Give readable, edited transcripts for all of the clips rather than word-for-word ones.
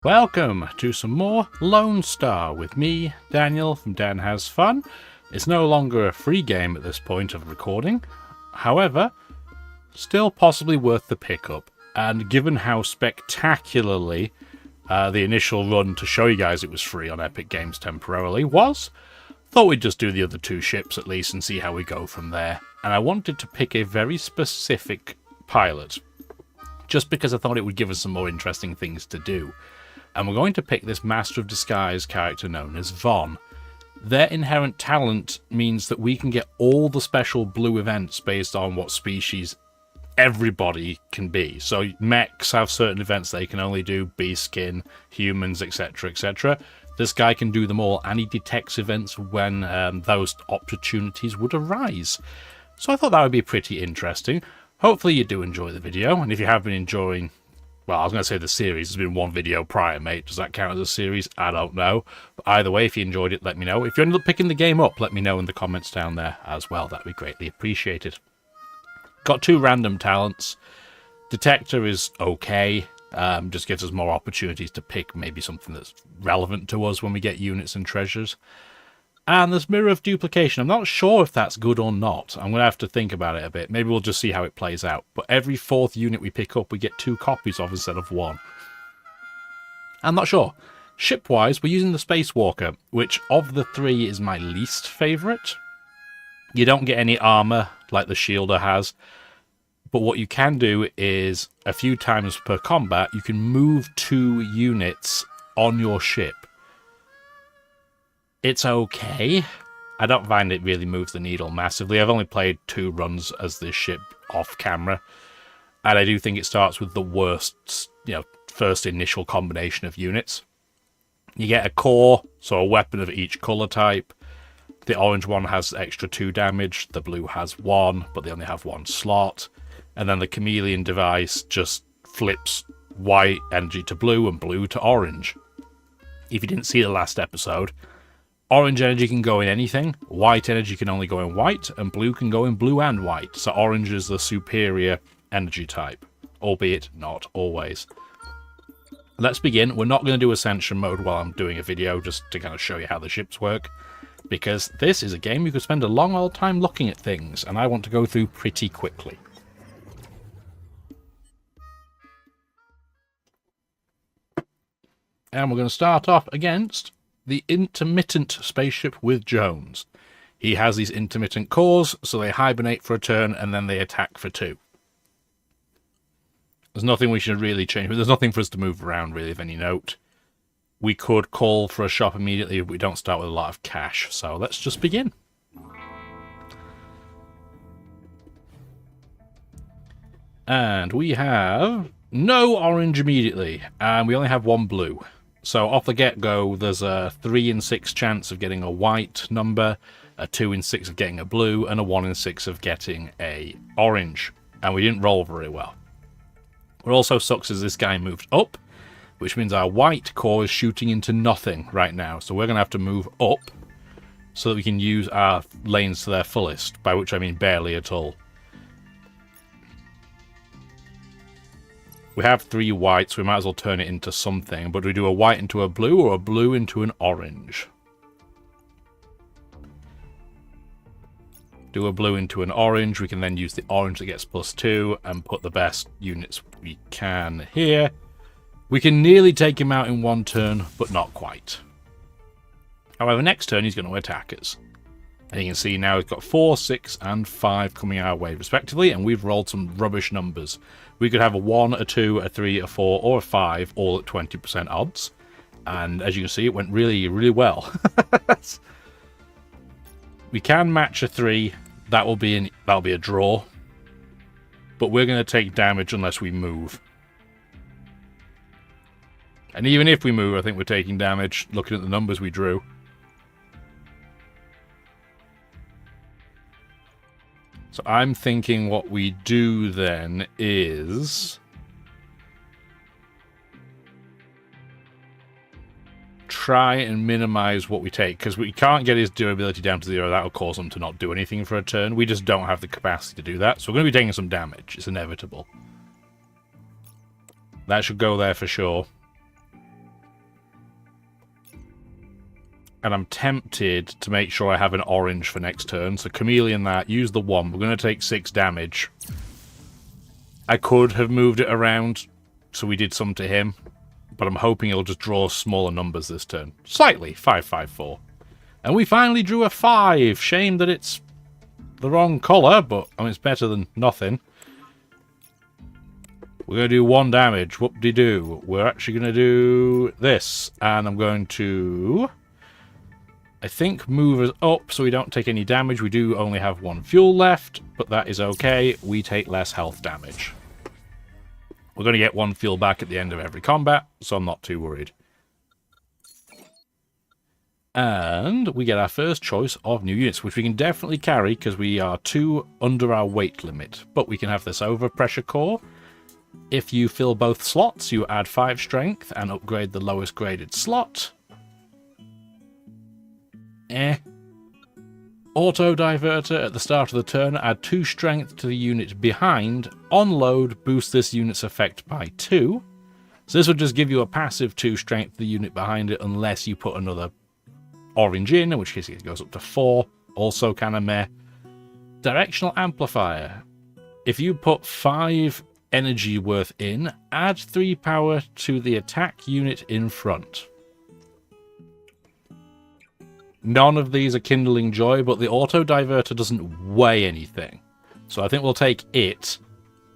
Welcome to some more Lone Star with me, Daniel from Dan Has Fun. It's no longer a free game at this point of recording, however, still possibly worth the pickup. And given how spectacularly the initial run to show you guys it was free on Epic Games temporarily was, thought we'd just do the other two ships at least and see how we go from there. And I wanted to pick a very specific pilot, just because I thought it would give us some more interesting things to do. And we're going to pick this Master of Disguise character known as Vaughn. Their inherent talent means that we can get all the special blue events based on what species everybody can be. So mechs have certain events they can only do, beast skin, humans, etc, etc. This guy can do them all, and he detects events when those opportunities would arise. So I thought that would be pretty interesting. Hopefully you do enjoy the video, and if you have been enjoying, well, I was going to say the series, there's been one video prior, mate. Does that count as a series? I don't know. But either way, if you enjoyed it, let me know. If you ended up picking the game up, let me know in the comments down there as well. That would be greatly appreciated. Got two random talents. Detector is okay. Just gives us more opportunities to pick maybe something that's relevant to us when we get units and treasures. And there's Mirror of Duplication. I'm not sure if that's good or not. I'm going to have to think about it a bit. Maybe we'll just see how it plays out. But every fourth unit we pick up, we get 2 copies of instead of 1. I'm not sure. Ship-wise, we're using the Spacewalker, which of the 3 is my least favourite. You don't get any armour like the Shielder has. But what you can do is, a few times per combat, you can move 2 units on your ship. It's okay. I don't find it really moves the needle massively. I've only played 2 runs as this ship off camera, and I do think it starts with the worst, first initial combination of units. You get a core, so a weapon of each colour type. The orange one has extra 2 damage, the blue has 1, but they only have 1 slot. And then the chameleon device just flips white energy to blue and blue to orange. If you didn't see the last episode, orange energy can go in anything, white energy can only go in white, and blue can go in blue and white. So orange is the superior energy type, albeit not always. Let's begin. We're not going to do Ascension mode while I'm doing a video, just to kind of show you how the ships work, because this is a game you could spend a long old time looking at things, and I want to go through pretty quickly. And we're going to start off against the intermittent spaceship with Jones. He has these intermittent cores, so they hibernate for a turn and then they attack for 2. There's nothing we should really change. There's nothing for us to move around, really, of any note. We could call for a shop immediately if we don't start with a lot of cash. So let's just begin. And we have no orange immediately, and we only have 1 blue. So off the get-go, there's a 3 in 6 chance of getting a white number, a 2 in 6 of getting a blue, and a 1 in 6 of getting a orange. And we didn't roll very well. What also sucks is this guy moved up, which means our white core is shooting into nothing right now. So we're going to have to move up so that we can use our lanes to their fullest, by which I mean barely at all. We have 3 whites, so we might as well turn it into something. But do we do a white into a blue or a blue into an orange? Do a blue into an orange. We can then use the orange that gets +2 and put the best units we can here. We can nearly take him out in 1 turn, but not quite. However, next turn he's going to attack us. And you can see now we've got 4, 6, and 5 coming our way, respectively, and we've rolled some rubbish numbers. We could have a 1, a 2, a 3, a 4, or a 5, all at 20% odds. And as you can see, it went really, really well. We can match a 3. That'll be a draw. But we're going to take damage unless we move. And even if we move, I think we're taking damage, looking at the numbers we drew. So I'm thinking what we do then is try and minimize what we take, because we can't get his durability down to 0. That'll cause him to not do anything for a turn. We just don't have the capacity to do that. So we're going to be taking some damage. It's inevitable. That should go there for sure. And I'm tempted to make sure I have an orange for next turn. So chameleon that, use the 1. We're going to take 6 damage. I could have moved it around, so we did some to him. But I'm hoping he'll just draw smaller numbers this turn. Slightly, 5, 5, 4. And we finally drew a 5. Shame that it's the wrong colour, but I mean, it's better than nothing. We're going to do 1 damage. Whoop-de-doo. We're actually going to do this. And I'm going to, I think, move us up so we don't take any damage. We do only have 1 fuel left, but that is okay. We take less health damage. We're going to get 1 fuel back at the end of every combat, so I'm not too worried. And we get our first choice of new units, which we can definitely carry because we are 2 under our weight limit. But we can have this overpressure core. If you fill both slots, you add 5 strength and upgrade the lowest graded slot. Auto diverter at the start of the turn, add 2 strength to the unit behind. On load, boost this unit's effect by 2. So this will just give you a passive 2 strength to the unit behind it unless you put another orange in which case it goes up to 4. Also kind of meh. Directional amplifier. If you put 5 energy worth in, add 3 power to the attack unit in front. None of these are kindling joy, but the auto diverter doesn't weigh anything. So I think we'll take it,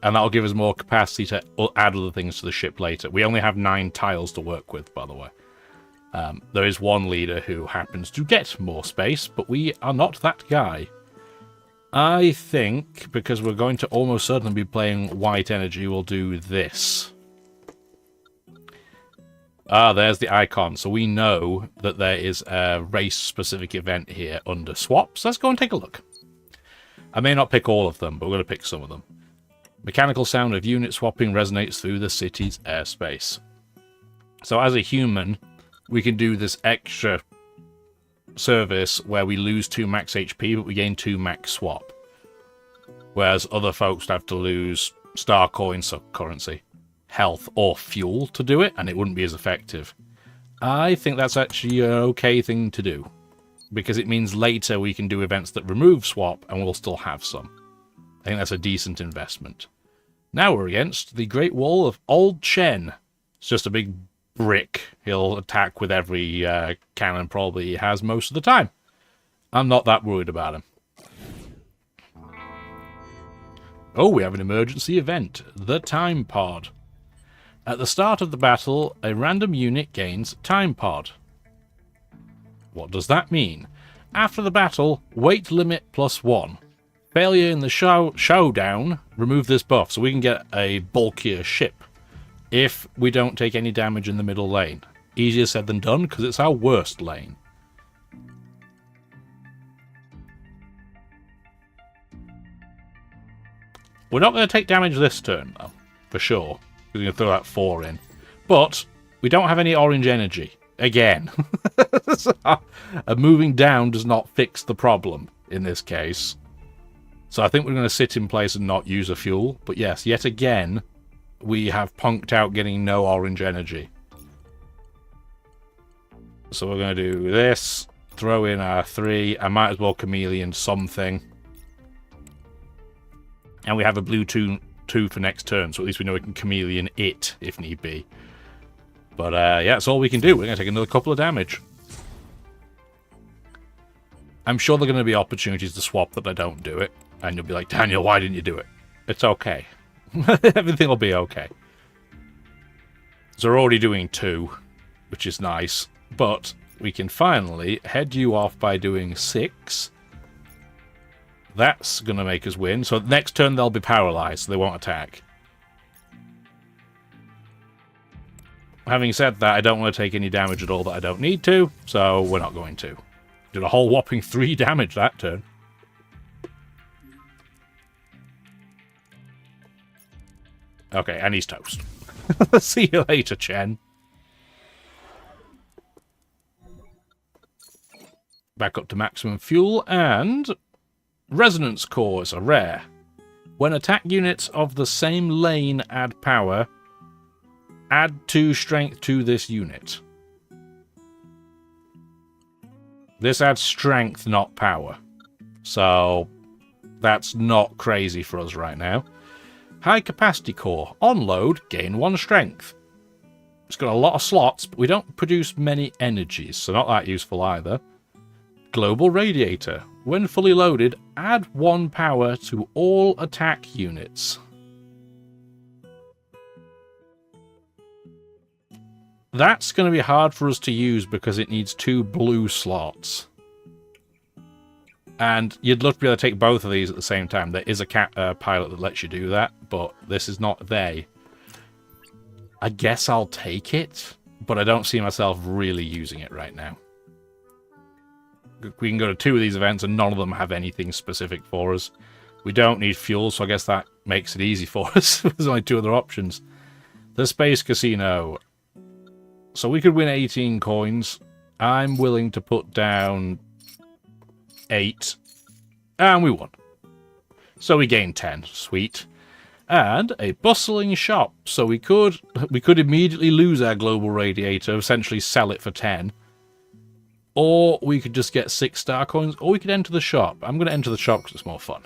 and that'll give us more capacity to add other things to the ship later. We only have 9 tiles to work with, by the way. There is one leader who happens to get more space, but we are not that guy. I think, because we're going to almost certainly be playing white energy, we'll do this. Ah, there's the icon. So we know that there is a race-specific event here under swaps. Let's go and take a look. I may not pick all of them, but we're going to pick some of them. Mechanical sound of unit swapping resonates through the city's airspace. So as a human, we can do this extra service where we lose 2 max HP, but we gain 2 max swap. Whereas other folks have to lose star coins, so currency, health, or fuel to do it, and it wouldn't be as effective. I think that's actually an okay thing to do, because it means later we can do events that remove swap, and we'll still have some. I think that's a decent investment. Now we're against the Great Wall of Old Chen. It's just a big brick. He'll attack with every cannon probably he has most of the time. I'm not that worried about him. Oh, we have an emergency event. The Time Pod. At the start of the battle, a random unit gains Time Pod. What does that mean? After the battle, weight limit +1. Failure in the showdown, remove this buff, so we can get a bulkier ship if we don't take any damage in the middle lane. Easier said than done, because it's our worst lane. We're not going to take damage this turn, though, for sure. We're going to throw that 4 in. But we don't have any orange energy. Again. So, moving down does not fix the problem in this case. So I think we're going to sit in place and not use a fuel. But yes, yet again, we have punked out getting no orange energy. So we're going to do this. Throw in our 3. I might as well chameleon something. And we have a blue 2 for next turn, so at least we know we can chameleon it if need be. But yeah, that's all we can do. We're going to take another couple of damage. I'm sure there are going to be opportunities to swap that I don't do it. And you'll be like, Daniel, why didn't you do it? It's okay. Everything will be okay. So we're already doing 2, which is nice. But we can finally head you off by doing 6. That's going to make us win. So next turn they'll be paralyzed, so they won't attack. Having said that, I don't want to take any damage at all that I don't need to, so we're not going to. Did a whole whopping 3 damage that turn. Okay, and he's toast. See you later, Chen. Back up to maximum fuel, and resonance cores are rare. When attack units of the same lane add power, add 2 strength to this unit. This adds strength, not power. So that's not crazy for us right now. High capacity core. On load, gain 1 strength. It's got a lot of slots, but we don't produce many energies, so not that useful either. Global radiator. When fully loaded, add 1 power to all attack units. That's going to be hard for us to use because it needs 2 blue slots. And you'd love to be able to take both of these at the same time. There is a pilot that lets you do that, but this is not they. I guess I'll take it, but I don't see myself really using it right now. We can go to 2 of these events and none of them have anything specific for us. We don't need fuel, so I guess that makes it easy for us. There's only 2 other options. The Space Casino. So we could win 18 coins. I'm willing to put down 8. And we won. So we gained 10. Sweet. And a bustling shop. So we could immediately lose our global radiator, essentially sell it for 10. Or we could just get 6 star coins, or we could enter the shop. I'm going to enter the shop because it's more fun.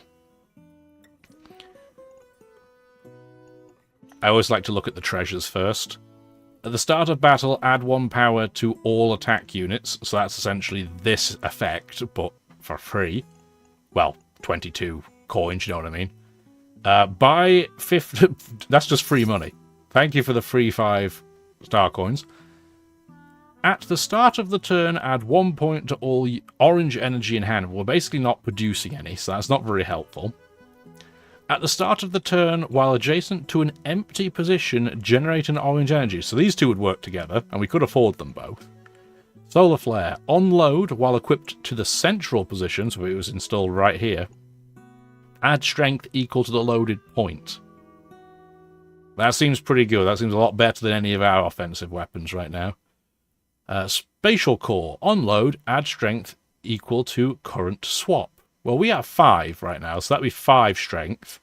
I always like to look at the treasures first. At the start of battle, add 1 power to all attack units. So that's essentially this effect, but for free. Well, 22 coins, you know what I mean. Buy 50... That's just free money. Thank you for the free 5 star coins. At the start of the turn, add 1 point to all orange energy in hand. We're basically not producing any, so that's not very helpful. At the start of the turn, while adjacent to an empty position, generate an orange energy. So these 2 would work together, and we could afford them both. Solar Flare. On load, while equipped to the central position, so it was installed right here, add strength equal to the loaded point. That seems pretty good. That seems a lot better than any of our offensive weapons right now. Spatial Core. On load, add strength equal to current swap. Well, we have 5 right now, so that'd be 5 strength.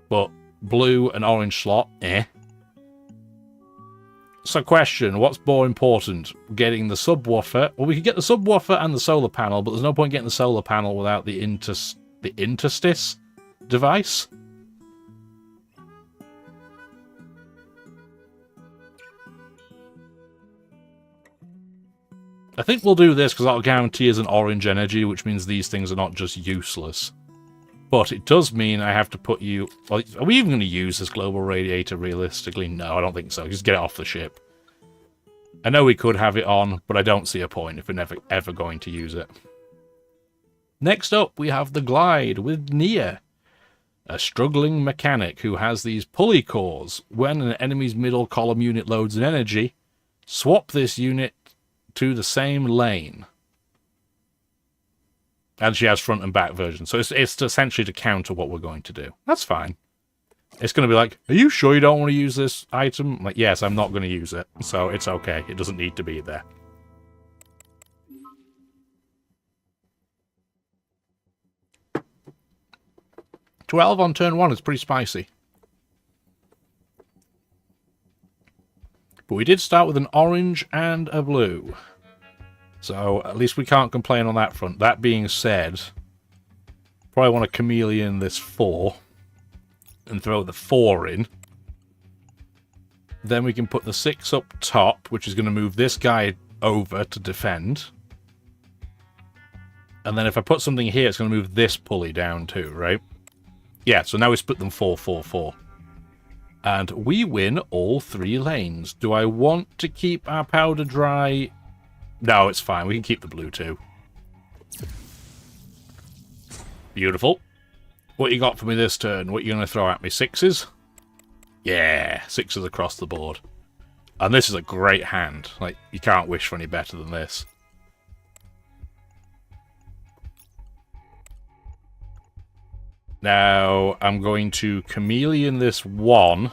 But blue and orange slot, eh. So question, what's more important? Getting the subwoofer? Well, we could get the subwoofer and the solar panel, but there's no point getting the solar panel without the interstice device. I think we'll do this because that'll guarantee us an orange energy, which means these things are not just useless. But it does mean I have to put you... Well, are we even going to use this global radiator realistically? No, I don't think so. Just get it off the ship. I know we could have it on, but I don't see a point if we're never ever going to use it. Next up, we have the Glide with Nia, a struggling mechanic who has these pulley cores. When an enemy's middle column unit loads an energy, swap this unit to the same lane. And she has front and back versions. So it's essentially to counter what we're going to do. That's fine. It's going to be like, are you sure you don't want to use this item? I'm like, yes, I'm not going to use it. So it's okay. It doesn't need to be there. $12 on turn 1 is pretty spicy. But we did start with an orange and a blue. So at least we can't complain on that front. That being said, probably want to chameleon this 4 and throw the 4 in. Then we can put the 6 up top, which is going to move this guy over to defend. And then if I put something here, it's going to move this pulley down too, right? Yeah, so now we split them 4, 4, 4. And we win all 3 lanes. Do I want to keep our powder dry? No, it's fine. We can keep the blue too. Beautiful. What you got for me this turn? What are you going to throw at me? 6s? Yeah, 6s across the board. And this is a great hand. Like, you can't wish for any better than this. Now, I'm going to chameleon this 1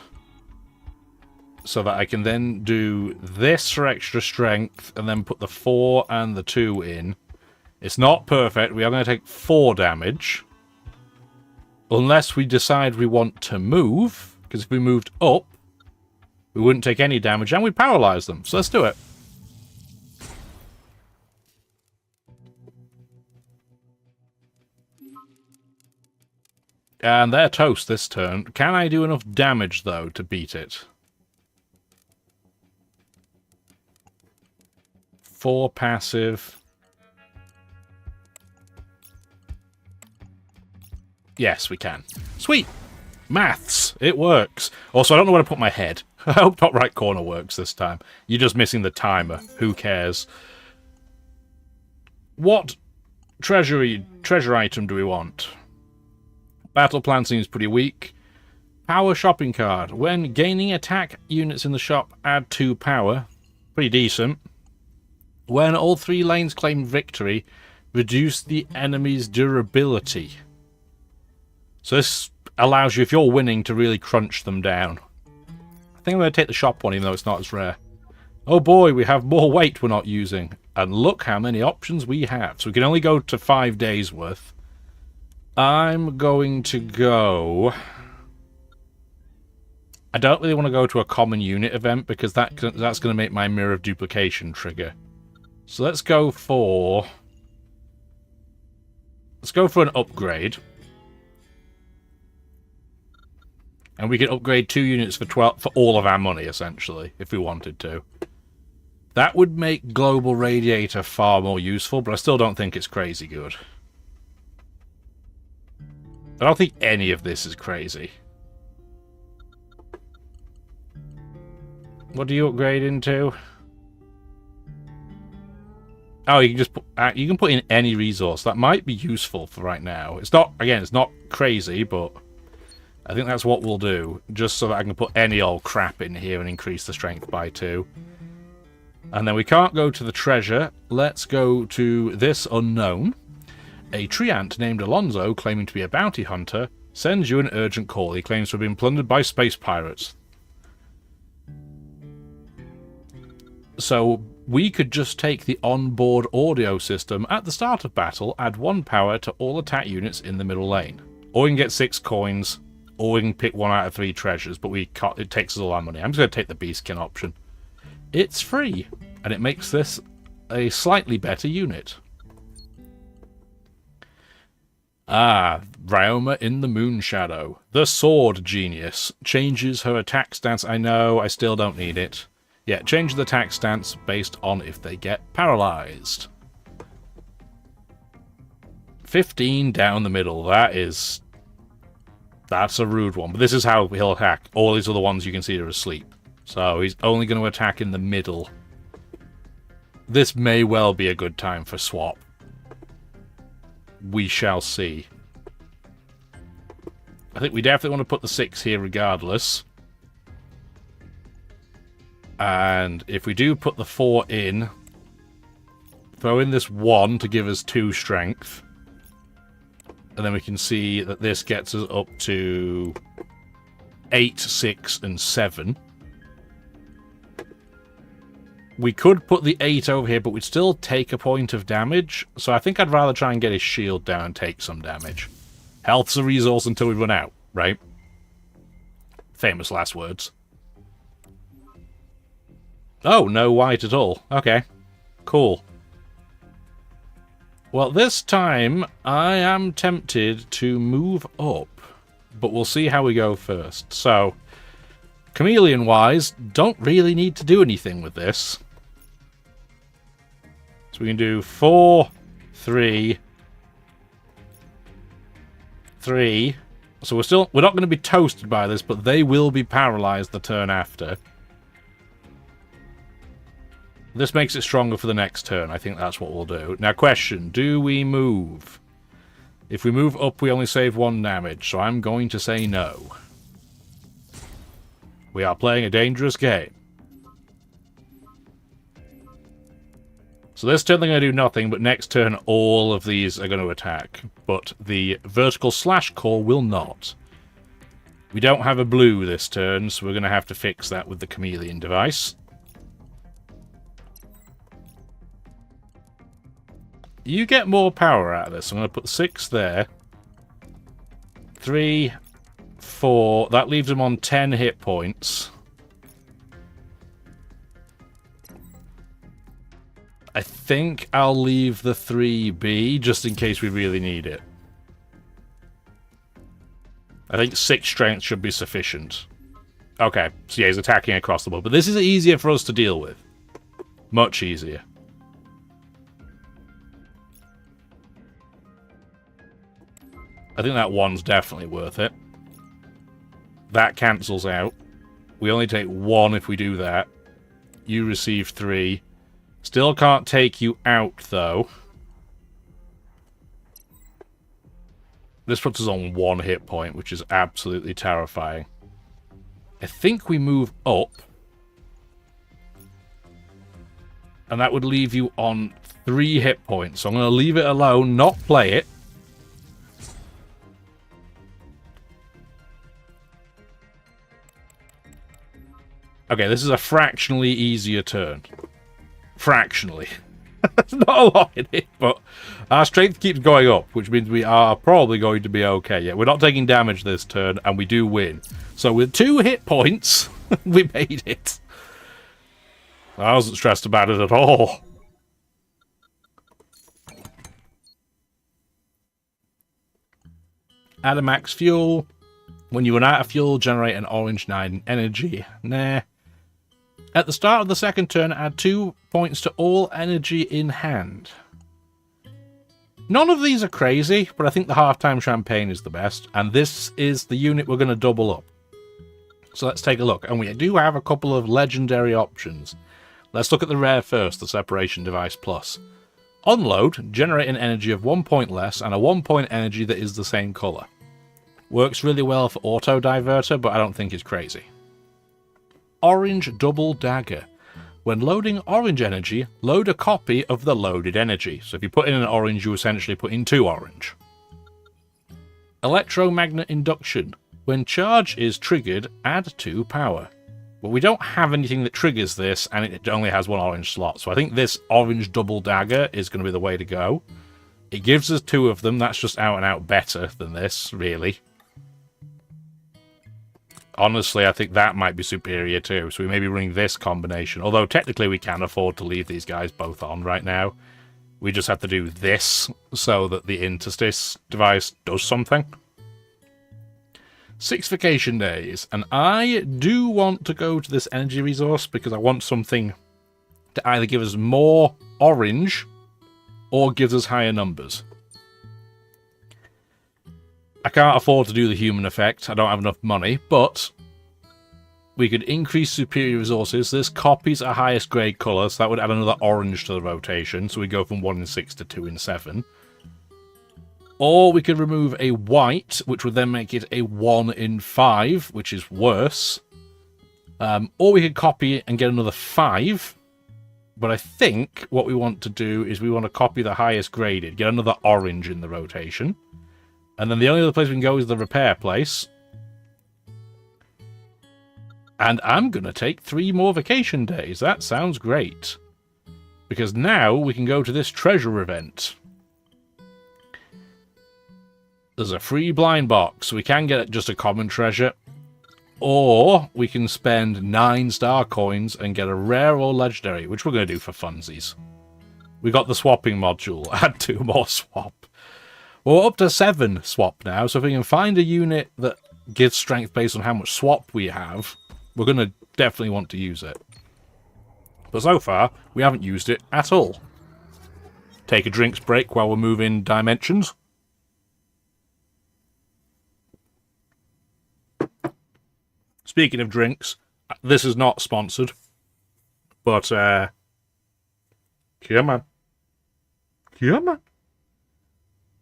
so that I can then do this for extra strength and then put the 4 and the 2 in. It's not perfect. We are going to take 4 damage. Unless we decide we want to move, because if we moved up, we wouldn't take any damage and we'd paralyze them. So let's do it. And they're toast this turn. Can I do enough damage, though, to beat it? 4 passive. Yes, we can. Sweet! Maths! It works. Also, I don't know where to put my head. I hope top right corner works this time. You're just missing the timer. Who cares? What treasure item do we want? Battle plan seems pretty weak. Power shopping card. When gaining attack units in the shop, add 2 power. Pretty decent. When all 3 lanes claim victory, reduce the enemy's durability. So this allows you, if you're winning, to really crunch them down. I think I'm going to take the shop one, even though it's not as rare. Oh boy, we have more weight we're not using. And look how many options we have. So we can only go to 5 days worth. I'm going to go... I don't really want to go to a common unit event, because that's going to make my Mirror of Duplication trigger. So let's go for... Let's go for an upgrade. And we can upgrade 2 units for all of our money, essentially, if we wanted to. That would make Global Radiator far more useful, but I still don't think it's crazy good. I don't think any of this is crazy. What do you upgrade into? Oh, you can just put in any resource. That might be useful for right now. It's not, again, it's not crazy, but I think that's what we'll do, just so that I can put any old crap in here and increase the strength by 2. And then we can't go to the treasure. Let's go to this unknown. A treant named Alonzo, claiming to be a bounty hunter, sends you an urgent call. He claims to have been plundered by space pirates. So we could just take the onboard audio system at the start of battle, add 1 power to all attack units in the middle lane. Or we can get 6 coins, or we can pick 1 out of 3 treasures, but it takes us all our money. I'm just going to take the beastkin option. It's free, and it makes this a slightly better unit. Ah, Ryoma in the Moon Shadow. The Sword Genius. Changes her attack stance. I know, I still don't need it. Yeah, change the attack stance based on if they get paralyzed. 15 down the middle. That's a rude one. But this is how he'll attack. All these are the ones you can see are asleep. So he's only going to attack in the middle. This may well be a good time for swap. We shall see. I think we definitely want to put the 6 here regardless. And if we do put the 4 in, throw in this 1 to give us 2 strength. And then we can see that this gets us up to 8, 6, and 7. We could put the 8 over here, but we'd still take a point of damage. So I think I'd rather try and get his shield down and take some damage. Health's a resource until we run out, right? Famous last words. Oh, no white at all. Okay. Cool. Well, this time I am tempted to move up, but we'll see how we go first. So, chameleon-wise, don't really need to do anything with this. So we can do 4, 3, 3. So we're not going to be toasted by this, but they will be paralyzed the turn after. This makes it stronger for the next turn. I think that's what we'll do. Now, question. Do we move? If we move up, we only save 1 damage, so I'm going to say no. We are playing a dangerous game. So this turn they're going to do nothing, but next turn all of these are going to attack. But the vertical slash core will not. We don't have a blue this turn, so we're going to have to fix that with the chameleon device. You get more power out of this. I'm going to put 6 there. 3, 4. That leaves him on 10 hit points. I think I'll leave the 3B just in case we really need it. I think 6 strength should be sufficient. Okay, so yeah, he's attacking across the board. But this is easier for us to deal with. Much easier. I think that 1's definitely worth it. That cancels out. We only take 1 if we do that. You receive 3. Still can't take you out, though. This puts us on 1 hit point, which is absolutely terrifying. I think we move up. And that would leave you on 3 hit points. So I'm going to leave it alone, not play it. Okay, this is a fractionally easier turn. Fractionally. There's not a lot in it, but our strength keeps going up, which means we are probably going to be okay. Yeah, we're not taking damage this turn, and we do win. So with 2 hit points, we made it. I wasn't stressed about it at all. Add a max fuel. When you run out of fuel, generate an orange 9 energy. Nah. At the start of the second turn, add 2 points to all energy in hand. None of these are crazy, but I think the halftime champagne is the best, and this is the unit we're going to double up. So let's take a look, and we do have a couple of legendary options. Let's look at the rare first, the Separation Device Plus. Unload, generate an energy of 1 point less, and a 1 point energy that is the same colour. Works really well for Auto Diverter, but I don't think it's crazy. Orange Double Dagger. When loading orange energy, load a copy of the loaded energy. So if you put in an orange, you essentially put in 2 orange. Electromagnet Induction. When charge is triggered, add 2 power. Well, we don't have anything that triggers this, and it only has 1 orange slot. So I think this Orange Double Dagger is going to be the way to go. It gives us 2 of them. That's just out and out better than this, really. Honestly, I think that might be superior too, so we may be running this combination. Although, technically, we can afford to leave these guys both on right now. We just have to do this so that the interstice device does something. 6 vacation days, and I do want to go to this energy resource because I want something to either give us more orange or gives us higher numbers. I can't afford to do the human effect. I don't have enough money, but we could increase superior resources. This copies a highest grade colour, so that would add another orange to the rotation. So we go from 1 in 6 to 2 in 7. Or we could remove a white, which would then make it a 1 in 5, which is worse. Or we could copy and get another 5. But I think what we want to do is we want to copy the highest graded, get another orange in the rotation. And then the only other place we can go is the repair place. And I'm going to take 3 more vacation days. That sounds great. Because now we can go to this treasure event. There's a free blind box. So we can get just a common treasure. Or we can spend 9 star coins and get a rare or legendary, which we're going to do for funsies. We got the swapping module. Add 2 more swap. We're up to 7 swap now, so if we can find a unit that gives strength based on how much swap we have, we're going to definitely want to use it. But so far, we haven't used it at all. Take a drinks break while we're moving dimensions. Speaking of drinks, this is not sponsored, but, come on. Come on.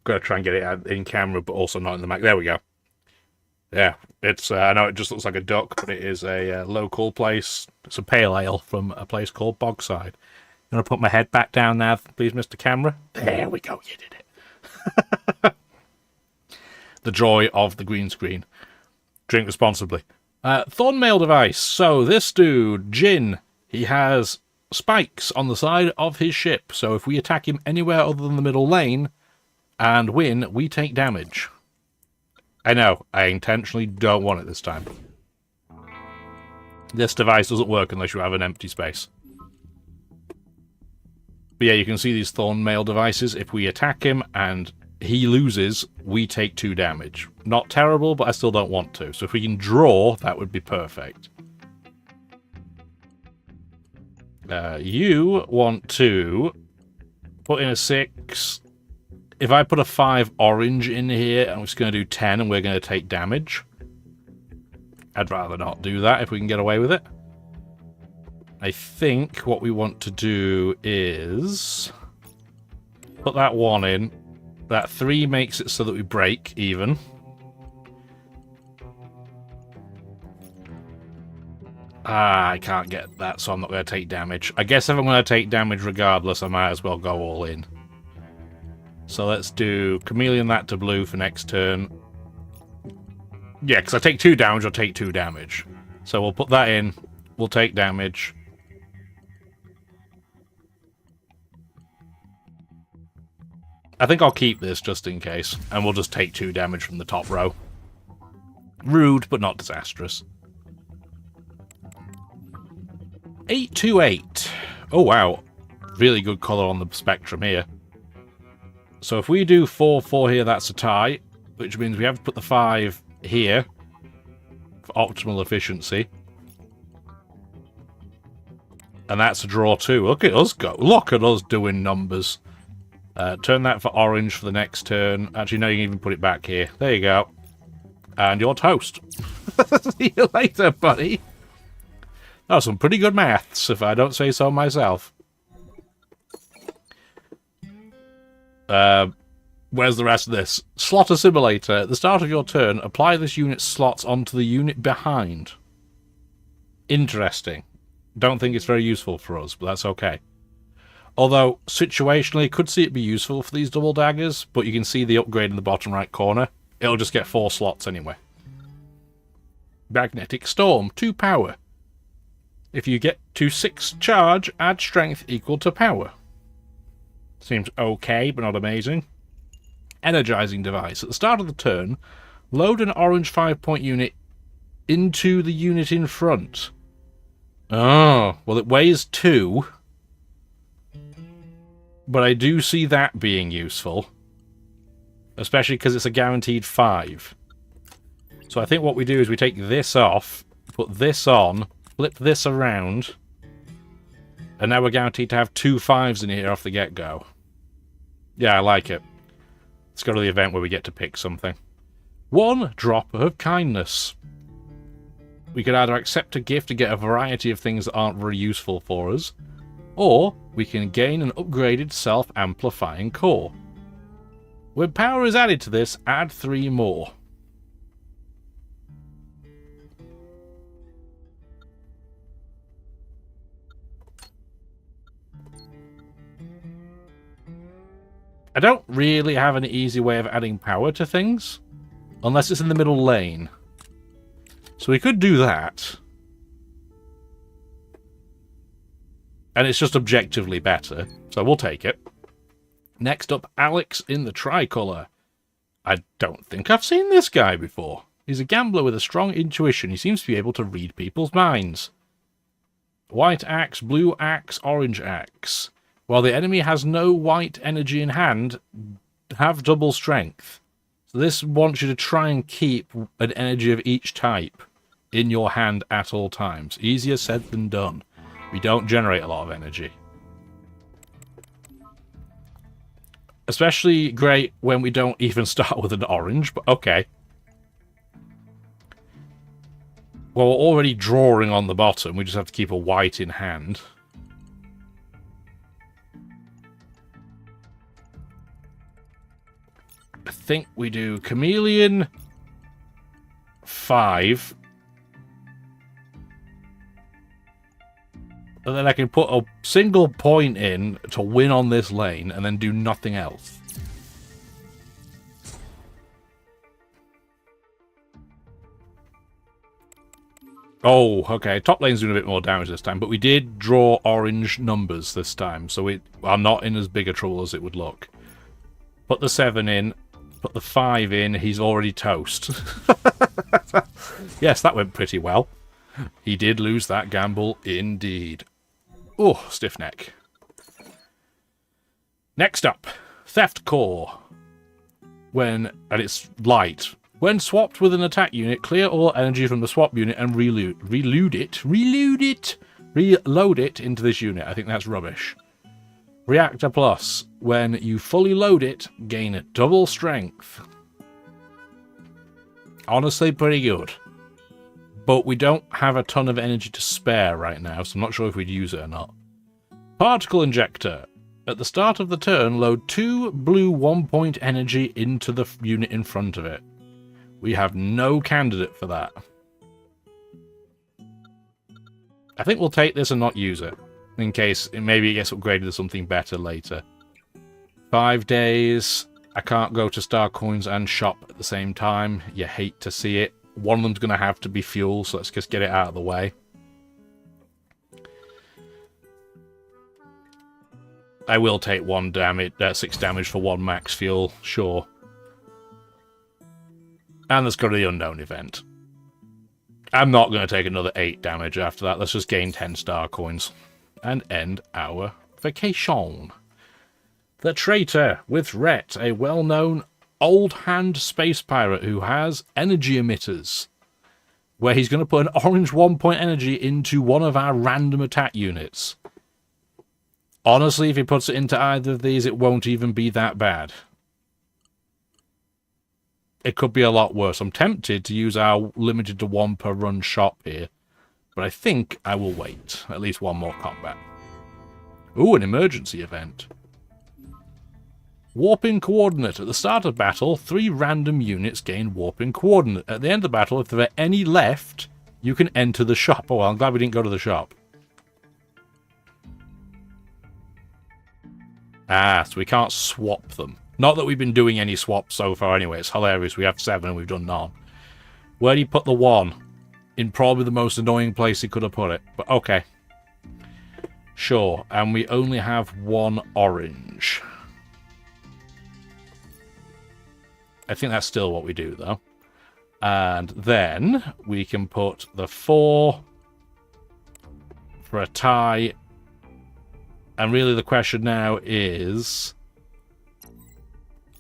Got to try and get it in camera, but also not in the mic. There we go. Yeah, it's, I know it just looks like a duck, but it is a local place. It's a pale ale from a place called Bogside. I'm going to put my head back down now, please, Mr. Camera. There we go, you did it. The joy of the green screen. Drink responsibly. Thornmail device. So this dude, Jin, he has spikes on the side of his ship. So if we attack him anywhere other than the middle lane and win, we take damage. I know, I intentionally don't want it this time. This device doesn't work unless you have an empty space. But yeah, you can see these Thornmail devices. If we attack him and he loses, we take 2 damage. Not terrible, but I still don't want to. So if we can draw, that would be perfect. You want to put in a 6. If I put a 5 orange in here, I'm just going to do 10 and we're going to take damage. I'd rather not do that if we can get away with it. I think what we want to do is put that 1 in. That 3 makes it so that we break even. I can't get that, so I'm not going to take damage. I guess if I'm going to take damage regardless, I might as well go all in. So let's do Chameleon that to blue for next turn. Yeah, because I take 2 damage, I'll take 2 damage. So we'll put that in. We'll take damage. I think I'll keep this just in case. And we'll just take 2 damage from the top row. Rude, but not disastrous. 828. Oh, wow. Really good colour on the spectrum here. So if we do 4-4 here, that's a tie. Which means we have to put the 5 here. For optimal efficiency. And that's a draw too. Look at us go. Look at us doing numbers. Turn that for orange for the next turn. Actually, no, you can even put it back here. There you go. And you're toast. See you later, buddy. That was some pretty good maths, if I don't say so myself. Where's the rest of this? Slot assimilator. At the start of your turn, apply this unit's slots onto the unit behind. Interesting. Don't think it's very useful for us, but that's okay. Although, situationally, could see it be useful for these double daggers, but you can see the upgrade in the bottom right corner. It'll just get 4 slots anyway. Magnetic Storm, 2 power. If you get to 6 charge, add strength equal to power. Seems okay, but not amazing. Energizing device. At the start of the turn, load an orange 5-point unit into the unit in front. Oh, well it weighs 2. But I do see that being useful. Especially because it's a guaranteed 5. So I think what we do is we take this off, put this on, flip this around, and now we're guaranteed to have 2 5s in here off the get-go. Yeah, I like it. Let's go to the event where we get to pick something. 1 drop of kindness. We could either accept a gift to get a variety of things that aren't very useful for us, or we can gain an upgraded self-amplifying core. When power is added to this, add 3 more. I don't really have an easy way of adding power to things, unless it's in the middle lane. So we could do that. And it's just objectively better, so we'll take it. Next up, Alex in the Tricolour. I don't think I've seen this guy before. He's a gambler with a strong intuition. He seems to be able to read people's minds. White axe, blue axe, orange axe. While the enemy has no white energy in hand, have double strength. So this wants you to try and keep an energy of each type in your hand at all times. Easier said than done. We don't generate a lot of energy. Especially great when we don't even start with an orange, but okay. Well, we're already drawing on the bottom. We just have to keep a white in hand. I think we do Chameleon 5. And then I can put a single point in to win on this lane and then do nothing else. Oh, okay. Top lane's doing a bit more damage this time, but we did draw orange numbers this time, so we are not in as big a trouble as it would look. Put the 7 in, put the 5 in, he's already toast. Yes, that went pretty well. He did lose that gamble, indeed. Oh, stiff neck. Next up, Theft Core. and it's light. When swapped with an attack unit, clear all energy from the swap unit and reload it into this unit. I think that's rubbish. Reactor Plus. When you fully load it, gain double strength. Honestly, pretty good. But we don't have a ton of energy to spare right now, so I'm not sure if we'd use it or not. Particle Injector. At the start of the turn, load 2 blue 1-point energy into the unit in front of it. We have no candidate for that. I think we'll take this and not use it. In case maybe it gets upgraded to something better later. 5 days. I can't go to Star Coins and shop at the same time. You hate to see it. One of them's going to have to be fuel, so let's just get it out of the way. I will take 6 damage for 1 max fuel, sure. And there's got to be the unknown event. I'm not going to take another 8 damage after that. Let's just gain 10 star coins. And end our vacation. The Traitor with Rhett, a well-known old-hand space pirate who has energy emitters. Where he's going to put an orange 1-point energy into one of our random attack units. Honestly, if he puts it into either of these, it won't even be that bad. It could be a lot worse. I'm tempted to use our limited to 1 per run shop here. But I think I will wait. At least 1 more combat. Ooh, an emergency event. Warping Coordinate. At the start of battle, 3 random units gain Warping Coordinate. At the end of the battle, if there are any left, you can enter the shop. Oh, well, I'm glad we didn't go to the shop. Ah, so we can't swap them. Not that we've been doing any swaps so far anyway. It's hilarious. We have 7 and we've done none. Where do you put the 1? In probably the most annoying place he could have put it. But okay. Sure. And we only have 1 orange. I think that's still what we do, though. And then we can put the 4 for a tie. And really the question now is...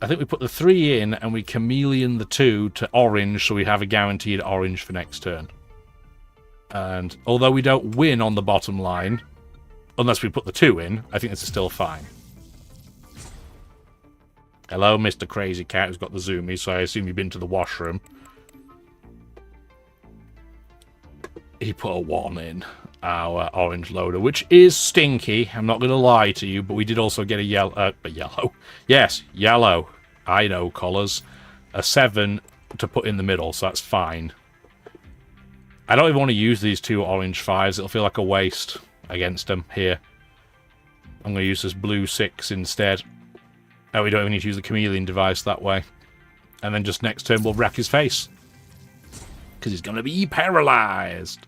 I think we put the 3 in and we chameleon the 2 to orange so we have a guaranteed orange for next turn. And although we don't win on the bottom line, unless we put the 2 in, I think this is still fine. Hello, Mr. Crazy Cat, who's got the zoomies, so I assume you've been to the washroom. He put a 1 in our orange loader, which is stinky. I'm not going to lie to you, but we did also get a yellow. Yes, yellow. I know colours. A 7 to put in the middle, so that's fine. I don't even want to use these 2 orange 5s. It'll feel like a waste against them here. I'm going to use this blue 6 instead. Oh, we don't even need to use the chameleon device that way. And then just next turn we'll wreck his face. Because he's going to be paralysed.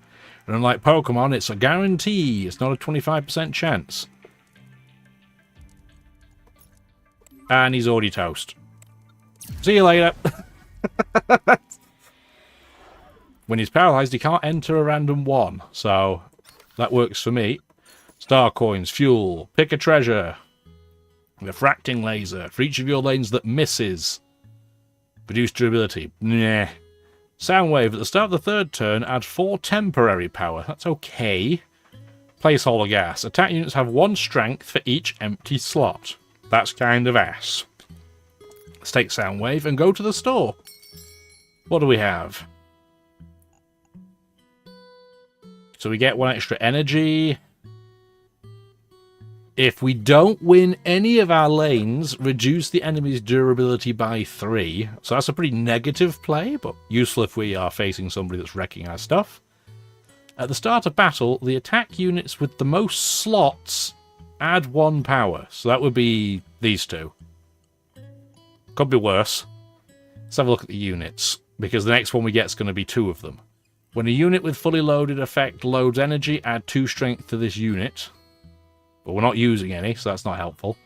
And unlike Pokemon, it's a guarantee. It's not a 25% chance. And he's already toast. See you later. When he's paralysed, he can't enter a random 1. So, that works for me. Star coins, fuel, pick a treasure. Refracting laser. For each of your lanes that misses. Reduce durability. Nah. Soundwave. At the start of the 3rd turn, add 4 temporary power. That's okay. Placeholder gas. Attack units have 1 strength for each empty slot. That's kind of ass. Let's take Soundwave and go to the store. What do we have? So we get 1 extra energy. If we don't win any of our lanes, reduce the enemy's durability by 3. So that's a pretty negative play, but useful if we are facing somebody that's wrecking our stuff. At the start of battle, the attack units with the most slots add 1 power. So that would be these 2. Could be worse. Let's have a look at the units, because the next one we get is going to be 2 of them. When a unit with fully loaded effect loads energy, add 2 strength to this unit. But we're not using any, so that's not helpful.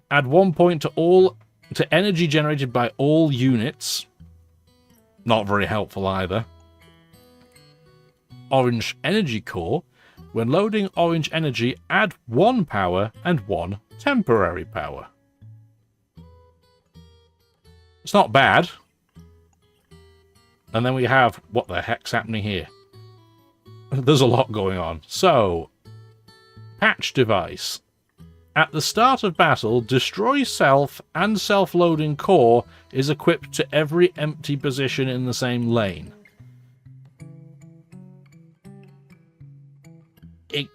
Add 1 point to energy generated by all units. Not very helpful either. Orange Energy Core. When loading orange energy, add 1 power and 1 temporary power. It's not bad. And then we have... What the heck's happening here? There's a lot going on. So, patch device. At the start of battle, destroy self and self-loading core is equipped to every empty position in the same lane. It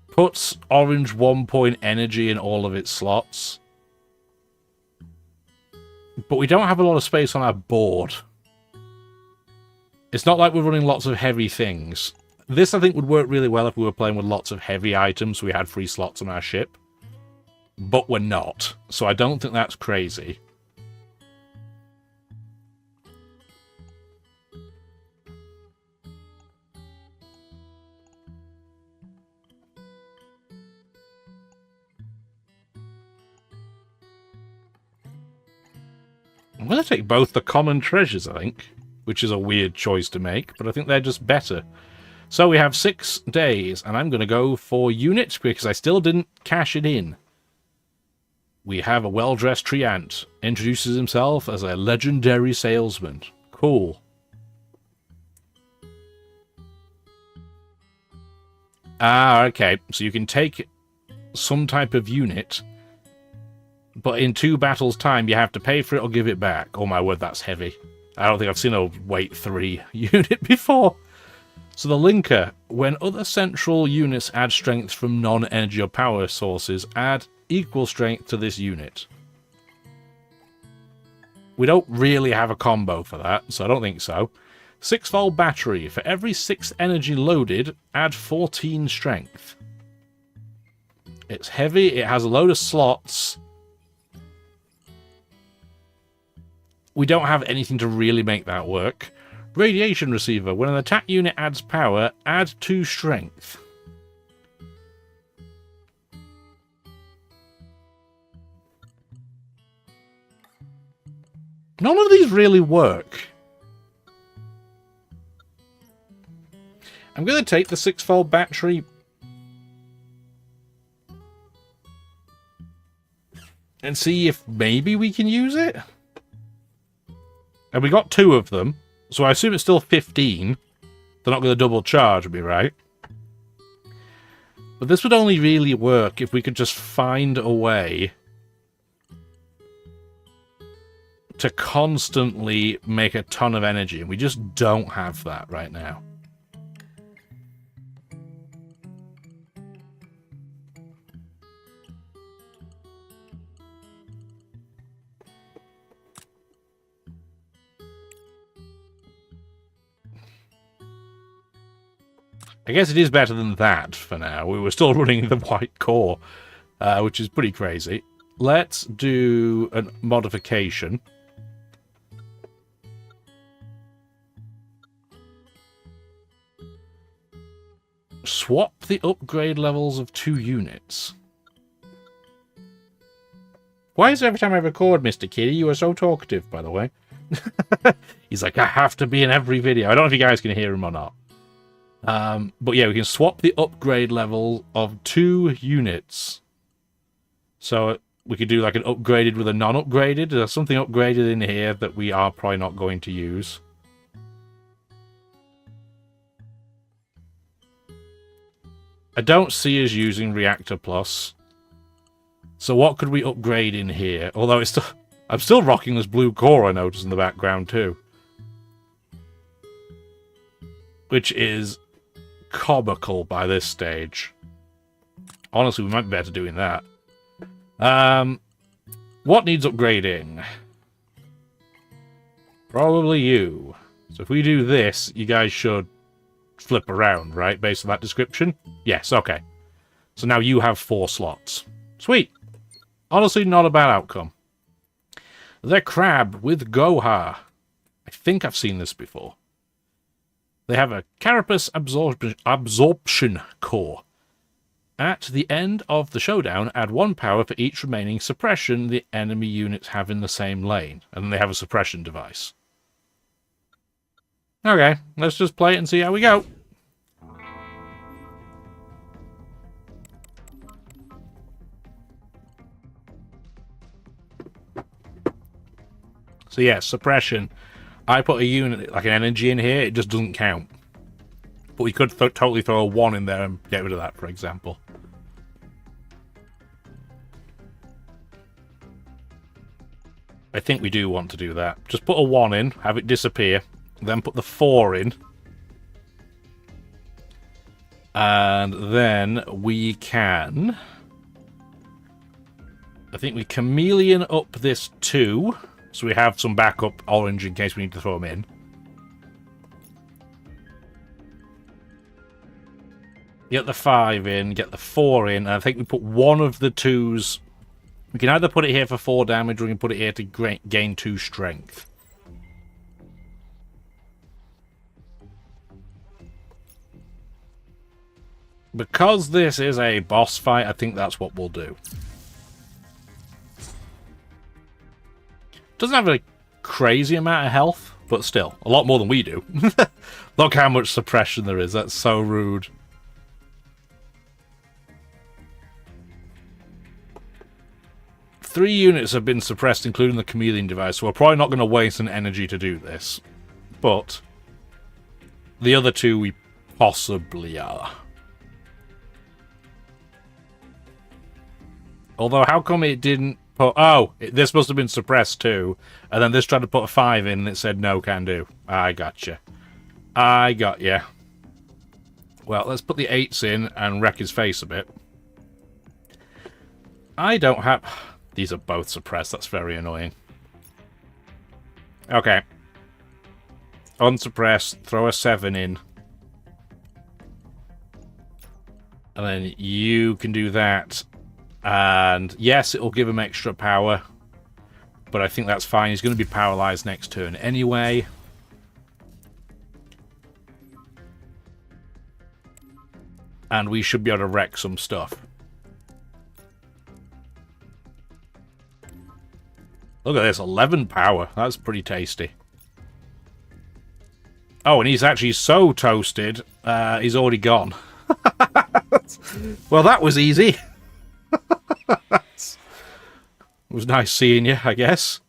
puts orange 1-point energy in all of its slots. But we don't have a lot of space on our board. It's not like we're running lots of heavy things. This, I think, would work really well if we were playing with lots of heavy items, so we had free slots on our ship. But we're not, so I don't think that's crazy. I'm going to take both the common treasures, I think, which is a weird choice to make, but I think they're just better. So we have 6 days, and I'm going to go for units because I still didn't cash it in. We have a well-dressed tree ant. Introduces himself as a legendary salesman. Cool. Ah, okay. So you can take some type of unit, but in 2 battles' time you have to pay for it or give it back. Oh my word, that's heavy. I don't think I've seen a weight 3 unit before. So the linker. When other central units add strength from non-energy or power sources, add equal strength to this unit. We don't really have a combo for that, so I don't think so. 6-volt battery. For every 6 energy loaded, add 14 strength. It's heavy, it has a load of slots. We don't have anything to really make that work. Radiation receiver. When an attack unit adds power, add 2 strength. None of these really work. I'm going to take the 6-volt battery and see if maybe we can use it. And we got 2 of them, so I assume it's still 15. They're not going to double charge me, right? But this would only really work if we could just find a way to constantly make a ton of energy, and we just don't have that right now. I guess it is better than that for now. We were still running the white core, which is pretty crazy. Let's do a modification. Swap the upgrade levels of 2 units. Why is it every time I record, Mr. Kitty, you are so talkative, by the way? He's like, I have to be in every video. I don't know if you guys can hear him or not. But yeah, we can swap the upgrade level of 2 units. So we could do like an upgraded with a non-upgraded. There's something upgraded in here that we are probably not going to use. I don't see us using Reactor Plus. So what could we upgrade in here? Although it's still, I'm still rocking this blue core I noticed in the background too. Which is comical by this stage. Honestly, we might be better doing that. What needs upgrading? Probably you. So if we do this, you guys should flip around, right? Based on that description? Yes, okay. So now you have 4 slots. Sweet. Honestly, not a bad outcome. The crab with Goha. I think I've seen this before. They have a carapace absorption core. At the end of the showdown, add 1 power for each remaining suppression the enemy units have in the same lane. And they have a suppression device. Okay, let's just play it and see how we go. So yeah, suppression. I put a unit, like an energy in here, it just doesn't count. But we could totally throw a 1 in there and get rid of that, for example. I think we do want to do that. Just put a 1 in, have it disappear, then put the 4 in. And then we can... I think we chameleon up this 2, so we have some backup orange in case we need to throw them in. Get the 5 in, get the 4 in, and I think we put one of the 2s... We can either put it here for 4 damage, or we can put it here to gain 2 strength. Because this is a boss fight, I think that's what we'll do. Doesn't have a crazy amount of health, but still, a lot more than we do. Look how much suppression there is, that's so rude. Three units have been suppressed, including the chameleon device, so we're probably not going to waste an energy to do this. But the other 2 we possibly are. Although, how come it didn't put... Oh, this must have been suppressed too. And then this tried to put a 5 in and it said no can do. I gotcha. I got ya. Well, let's put the 8s in and wreck his face a bit. I don't have... These are both suppressed. That's very annoying. Okay. Unsuppressed. Throw a 7 in. And then you can do that. And yes, it'll give him extra power. But I think that's fine. He's going to be paralyzed next turn anyway. And we should be able to wreck some stuff. Look at this, 11 power. That's pretty tasty. Oh, and he's actually so toasted, he's already gone. Well, that was easy. It was nice seeing you, I guess.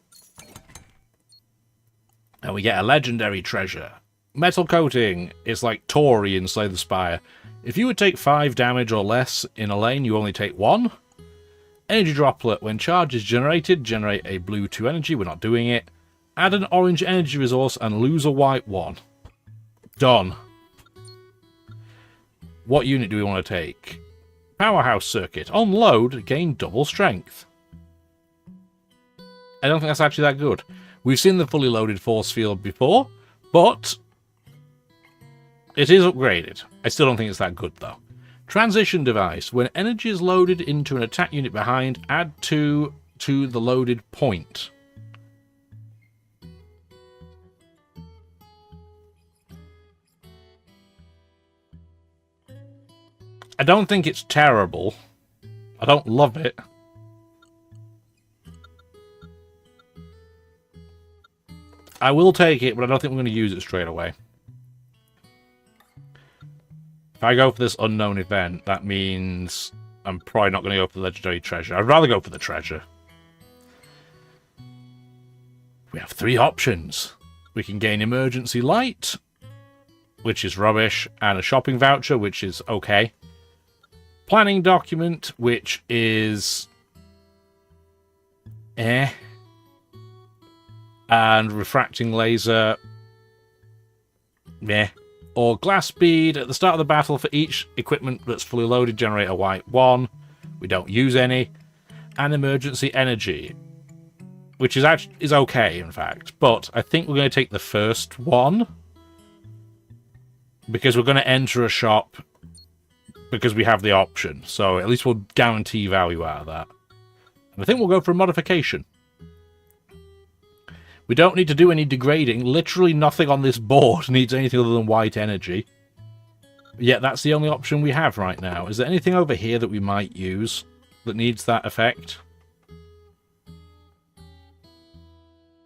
And we get a legendary treasure. Metal coating is like Tori in Slay the Spire. If you would take 5 damage or less in a lane, you only take 1. Energy droplet. When charge is generated, generate a blue 2 energy. We're not doing it. Add an orange energy resource and lose a white 1. Done. What unit do we want to take? Powerhouse circuit. On load, gain double strength. I don't think that's actually that good. We've seen the fully loaded force field before, but it is upgraded. I still don't think it's that good, though. Transition device. When energy is loaded into an attack unit behind, add 2 to the loaded point. I don't think it's terrible. I don't love it. I will take it, but I don't think we're going to use it straight away. If I go for this unknown event, that means I'm probably not going to go for the legendary treasure. I'd rather go for the treasure. We have 3 options. We can gain emergency light, which is rubbish, and a shopping voucher, which is okay. Planning document, which is and refracting laser, meh. Or glass bead. At the start of the battle, for each equipment that's fully loaded, generate a white 1. We don't use any. And emergency energy, which is okay, in fact. But I think we're going to take the first one, because we're going to enter a shop because we have the option. So at least we'll guarantee value out of that. And I think we'll go for a modification. We don't need to do any degrading. Literally nothing on this board needs anything other than white energy. Yet that's the only option we have right now. Is there anything over here that we might use that needs that effect?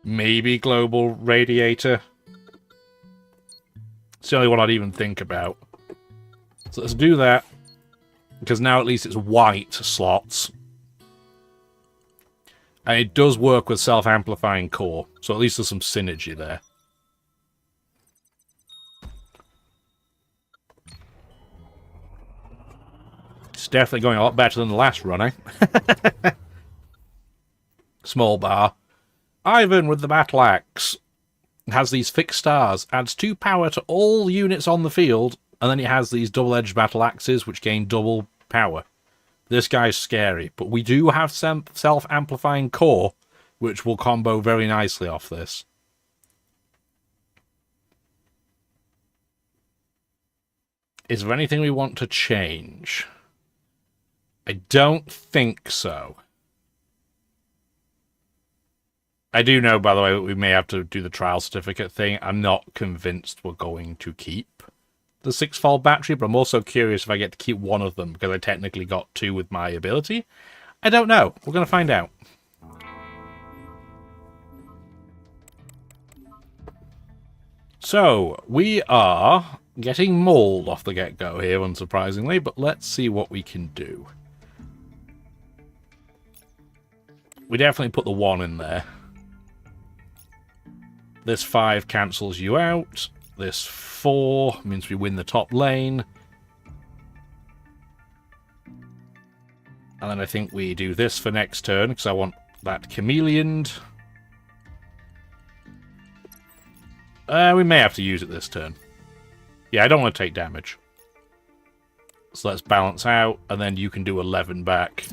Maybe global radiator. It's the only one I'd even think about. So let's do that. Because now at least it's white slots. And it does work with self-amplifying core, so at least there's some synergy there. It's definitely going a lot better than the last run, eh? Small bar. Ivan with the battle axe has these fixed stars, adds 2 power to all units on the field, and then it has these double-edged battle axes which gain double power. This guy's scary, but we do have some self-amplifying core, which will combo very nicely off this. Is there anything we want to change? I don't think so. I do know, by the way, that we may have to do the trial certificate thing. I'm not convinced we're going to keep the 6-fold battery, but I'm also curious if I get to keep one of them, because I technically got 2 with my ability. I don't know. We're going to find out. So, we are getting mauled off the get-go here, unsurprisingly, but let's see what we can do. We definitely put the 1 in there. This 5 cancels you out. This 4 means we win the top lane. And then I think we do this for next turn, because I want that chameleoned. We may have to use it this turn. Yeah, I don't want to take damage. So let's balance out, and then you can do 11 back.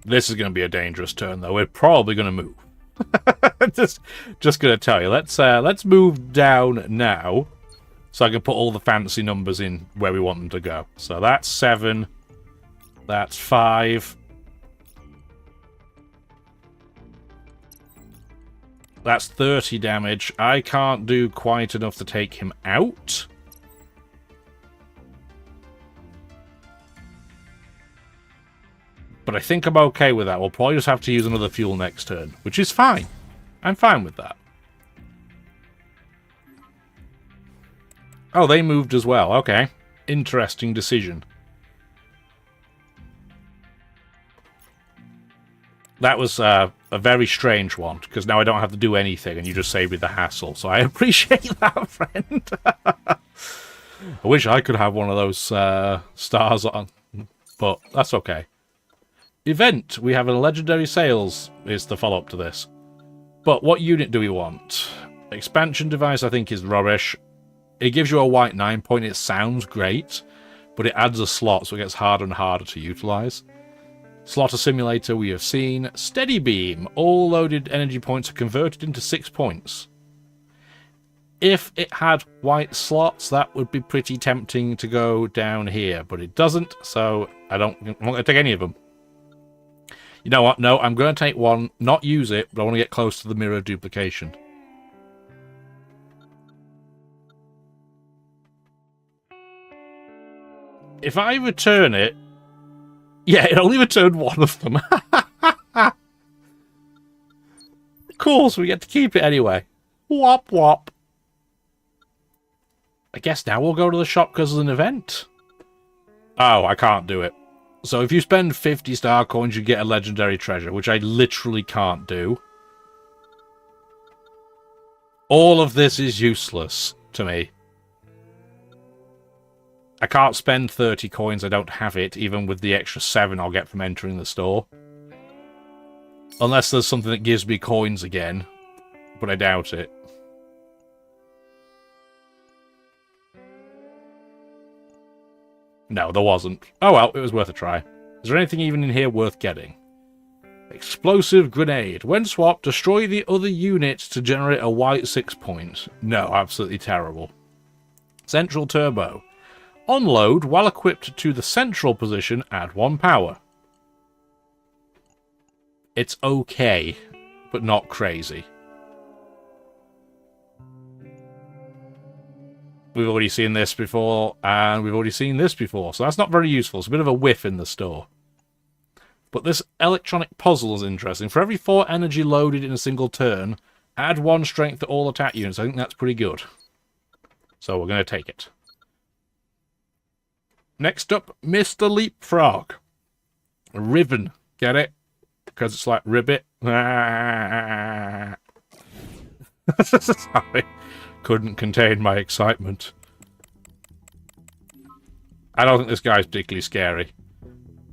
This is going to be a dangerous turn, though. We're probably going to move. just going to tell you. Let's move down now, so I can put all the fancy numbers in where we want them to go. So that's 7. That's 5. That's 30 damage. I can't do quite enough to take him out. But I think I'm okay with that. We'll probably just have to use another fuel next turn, which is fine. I'm fine with that. Oh, they moved as well. Okay. Interesting decision. That was a very strange one, because now I don't have to do anything, and you just save me the hassle. So I appreciate that, friend. I wish I could have one of those stars on, but that's okay. Event. We have a legendary sales is the follow-up to this. But what unit do we want? Expansion device, I think, is rubbish. It gives you a white 9-point. It sounds great, but it adds a slot, so it gets harder and harder to utilize. Slaughter Simulator we have seen. Steady Beam. All loaded energy points are converted into 6 points. If it had white slots, that would be pretty tempting to go down here, but it doesn't, so I'm not going to take any of them. You know what? No, I'm going to take one, not use it, but I want to get close to the mirror duplication. If I return it... Yeah, it only returned one of them. Cool, so we get to keep it anyway. Wop wop. I guess now we'll go to the shop because of an event. Oh, I can't do it. So if you spend 50 star coins, you get a legendary treasure, which I literally can't do. All of this is useless to me. I can't spend 30 coins, I don't have it, even with the extra 7 I'll get from entering the store. Unless there's something that gives me coins again, but I doubt it. No, there wasn't. Oh well, it was worth a try. Is there anything even in here worth getting? Explosive grenade. When swapped, destroy the other unit to generate a white 6 points. No, absolutely terrible. Central turbo. On load, while equipped to the central position, add 1 power. It's okay, but not crazy. We've already seen this before, and we've already seen this before, so that's not very useful. It's a bit of a whiff in the store. But this electronic puzzle is interesting. For every 4 energy loaded in a single turn, add 1 strength to all attack units. I think that's pretty good. So we're going to take it. Next up, Mr. Leapfrog. Riven. Get it? Because it's like ribbit. Sorry. Couldn't contain my excitement. I don't think this guy's particularly scary.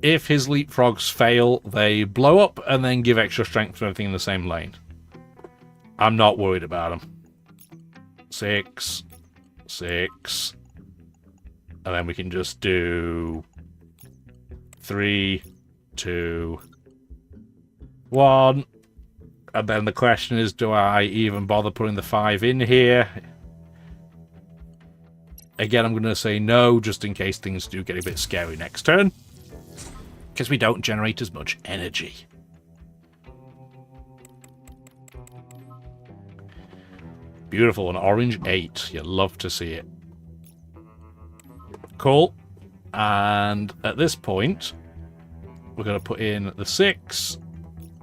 If his leapfrogs fail, they blow up and then give extra strength to everything in the same lane. I'm not worried about him. 6. 6. And then we can just do 3, 2, 1. And then the question is, do I even bother putting the 5 in here? Again, I'm going to say no, just in case things do get a bit scary next turn. Because we don't generate as much energy. Beautiful, an orange 8. You love to see it. Cool. And at this point, we're going to put in the 6,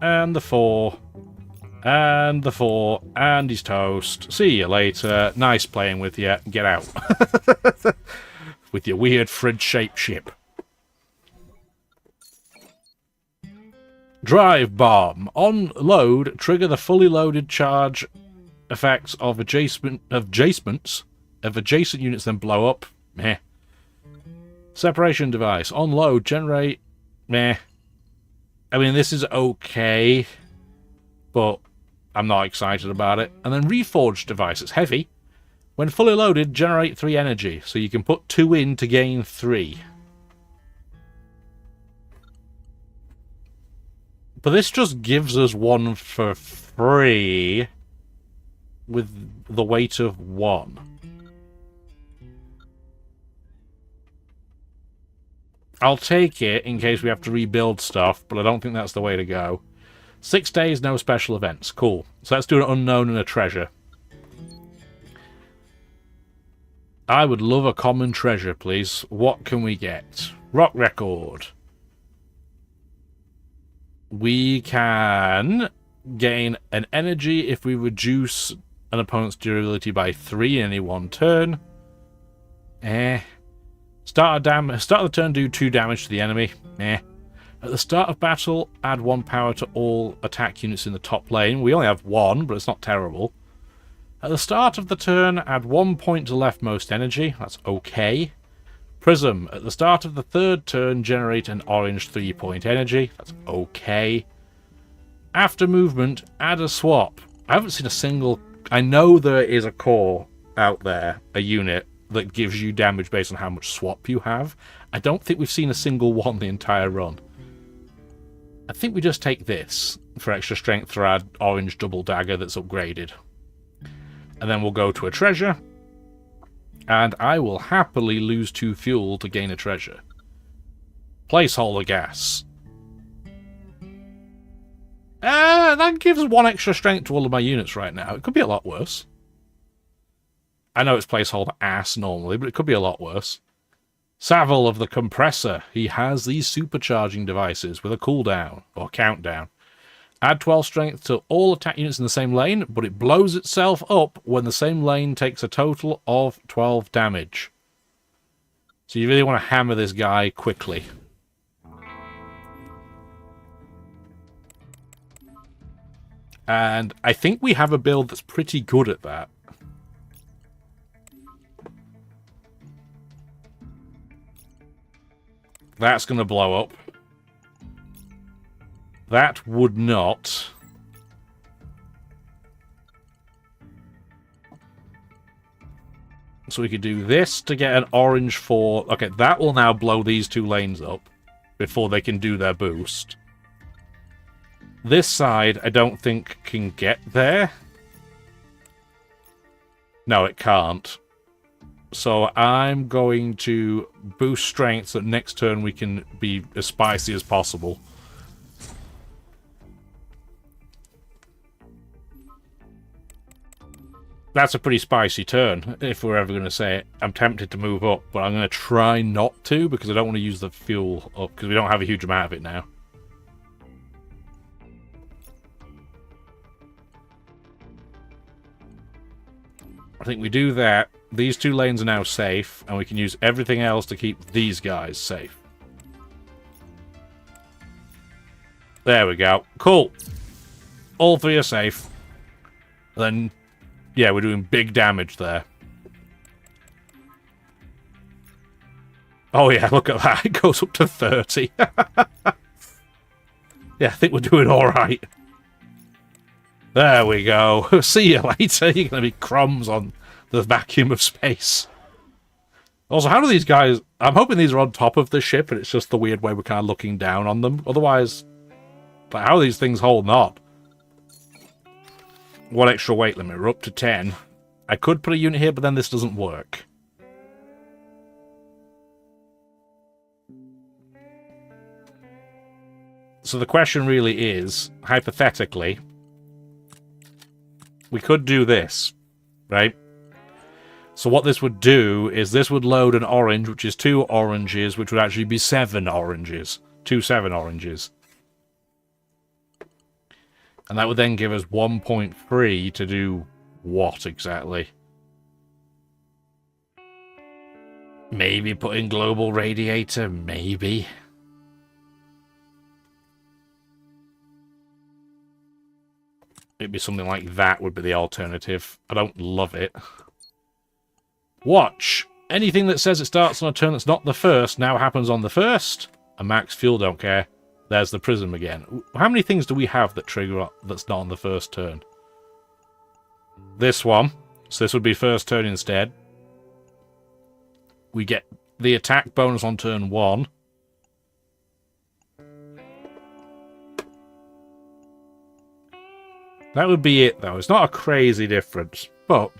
and the 4, and the 4, and he's toast. See you later. Nice playing with you. Get out. With your weird fridge-shaped ship. Drive bomb. On load, trigger the fully loaded charge effects of adjacent units, then blow up. Meh. Separation device. On load, generate. Meh. I mean, this is okay, but I'm not excited about it. And then reforged device. It's heavy. When fully loaded, generate 3 energy. So you can put 2 in to gain 3. But this just gives us 1 for free with the weight of 1. I'll take it in case we have to rebuild stuff, but I don't think that's the way to go. 6 days, no special events. Cool. So let's do an unknown and a treasure. I would love a common treasure, please. What can we get? Rock record. We can gain an energy if we reduce an opponent's durability by 3 in any one turn. Start of the turn, do 2 damage to the enemy. At the start of battle, add 1 power to all attack units in the top lane. We only have 1, but it's not terrible. At the start of the turn, add 1 point to leftmost energy. That's okay. Prism. At the start of the 3rd turn, generate an orange 3-point energy. That's okay. After movement, add a swap. I haven't seen a single... I know there is a core out there, a unit, that gives you damage based on how much swap you have. I don't think we've seen a single one the entire run. I think we just take this for extra strength for our orange double dagger that's upgraded. And then we'll go to a treasure. And I will happily lose 2 fuel to gain a treasure. Placeholder gas. That gives 1 extra strength to all of my units right now. It could be a lot worse. I know it's placeholder ass normally, but it could be a lot worse. Savile of the Compressor. He has these supercharging devices with a cooldown, or countdown. Add 12 strength to all attack units in the same lane, but it blows itself up when the same lane takes a total of 12 damage. So you really want to hammer this guy quickly. And I think we have a build that's pretty good at that. That's going to blow up. That would not. So we could do this to get an orange 4. Okay, that will now blow these 2 lanes up before they can do their boost. This side, I don't think can get there. No, it can't. So I'm going to boost strength so that next turn we can be as spicy as possible. That's a pretty spicy turn, if we're ever going to say it. I'm tempted to move up, but I'm going to try not to, because I don't want to use the fuel up, because we don't have a huge amount of it now. I think we do that, these 2 lanes are now safe, and we can use everything else to keep these guys safe. There we go. Cool. All 3 are safe. Then, yeah, we're doing big damage there. Oh yeah, look at that. It goes up to 30. Yeah, I think we're doing alright. There we go. See you later. You're going to be crumbs on the vacuum of space. Also, how do these guys... I'm hoping these are on top of the ship, and it's just the weird way we're kind of looking down on them. Otherwise, like, how are these things holding on? 1 extra weight limit. We're up to 10. I could put a unit here, but then this doesn't work. So the question really is, hypothetically, we could do this, right? So what this would do is this would load an orange, which is 2 oranges, which would actually be 7 oranges. 2 7 oranges. And that would then give us 1.3 to do what exactly? Maybe put in global radiator, maybe. It'd be something like that would be the alternative. I don't love it. Watch. Anything that says it starts on a turn that's not the first now happens on the first. And max fuel, don't care. There's the prism again. How many things do we have that trigger that's not on the first turn? This one. So this would be first turn instead. We get the attack bonus on turn 1. That would be it, though. It's not a crazy difference, but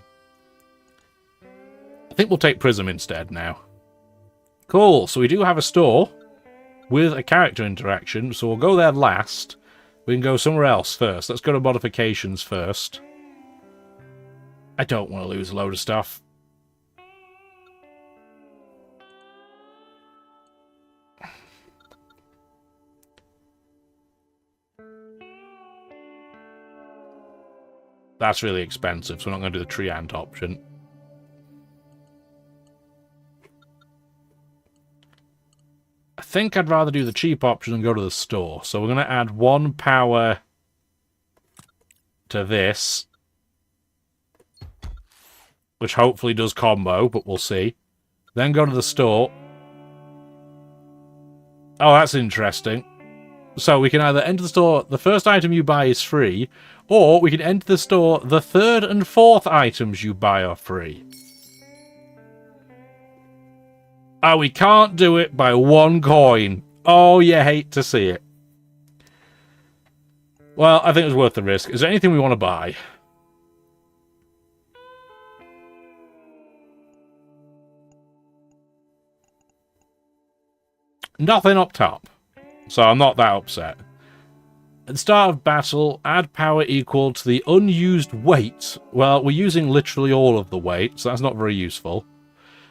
I think we'll take Prism instead now. Cool, so we do have a store with a character interaction, so we'll go there last. We can go somewhere else first. Let's go to modifications first. I don't want to lose a load of stuff. That's really expensive, so we're not going to do the tree ant option. I think I'd rather do the cheap option and go to the store. So we're going to add 1 power to this, which hopefully does combo, but we'll see. Then go to the store. Oh, that's interesting. So we can either enter the store, the first item you buy is free, or we can enter the store, the 3rd and 4th items you buy are free. Oh, we can't do it by 1 coin. Oh, you hate to see it. Well, I think it's worth the risk. Is there anything we want to buy? Nothing up top. So I'm not that upset. At the start of battle, add power equal to the unused weight. Well, we're using literally all of the weight, so that's not very useful.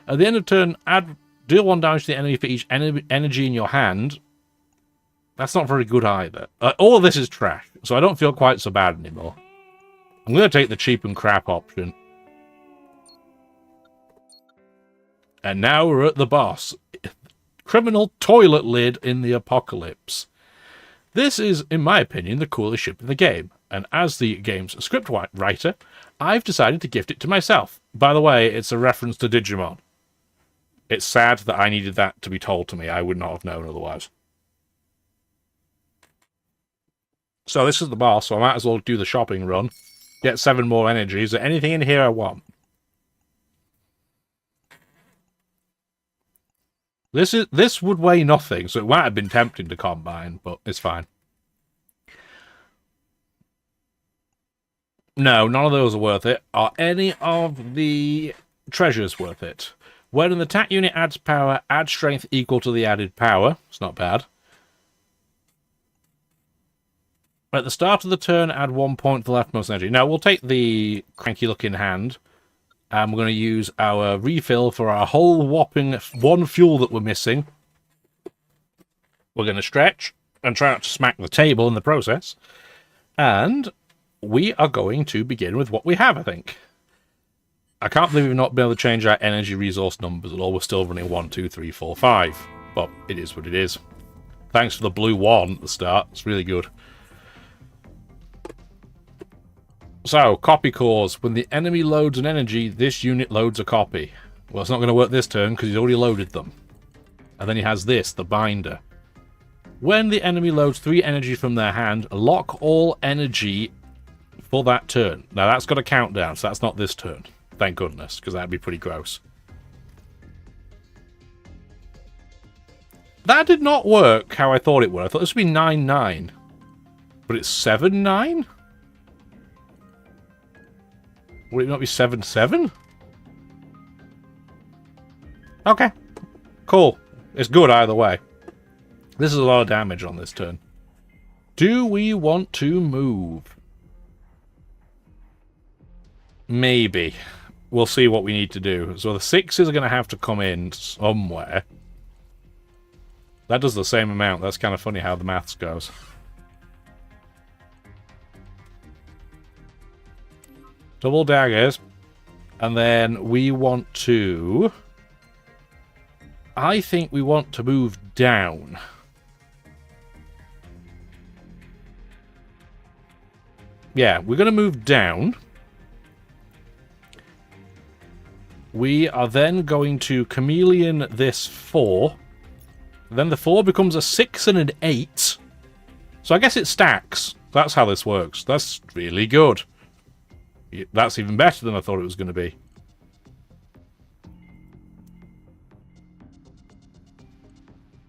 At the end of turn, deal 1 damage to the enemy for each energy in your hand. That's not very good either. All of this is trash, so I don't feel quite so bad anymore. I'm going to take the cheap and crap option. And now we're at the boss. Criminal toilet lid in the apocalypse. This is, in my opinion, the coolest ship in the game, and as the game's script writer, I've decided to gift it to myself. By the way, it's a reference to Digimon. It's sad that I needed that to be told to me. I would not have known otherwise. So this is the boss, so I might as well do the shopping run. Get 7 more energy. Is there anything in here I want? This would weigh nothing, so it might have been tempting to combine, but it's fine. No, none of those are worth it. Are any of the treasures worth it? When an attack unit adds power, add strength equal to the added power. It's not bad. At the start of the turn, add 1 point to the leftmost energy. Now, we'll take the cranky-looking hand. And we're going to use our refill for our whole whopping 1 fuel that we're missing. We're going to stretch and try not to smack the table in the process. And we are going to begin with what we have, I think. I can't believe we've not been able to change our energy resource numbers at all. We're still running 1, 2, 3, 4, 5. But it is what it is. Thanks for the blue 1 at the start. It's really good. So, copy cores. When the enemy loads an energy, this unit loads a copy. Well, it's not going to work this turn because he's already loaded them. And then he has this, the binder. When the enemy loads 3 energy from their hand, lock all energy for that turn. Now, that's got a countdown, so that's not this turn. Thank goodness, because that'd be pretty gross. That did not work how I thought it would. I thought this would be 9-9. But it's 7-9? Would it not be 7-7? Okay. Cool. It's good either way. This is a lot of damage on this turn. Do we want to move? Maybe. We'll see what we need to do. So the 6s are going to have to come in somewhere. That does the same amount. That's kind of funny how the maths goes. Double daggers. And then we want to... I think we want to move down. Yeah, we're going to move down. We are then going to chameleon this 4. Then the 4 becomes a 6 and an 8. So I guess it stacks. That's how this works. That's really good. That's even better than I thought it was going to be.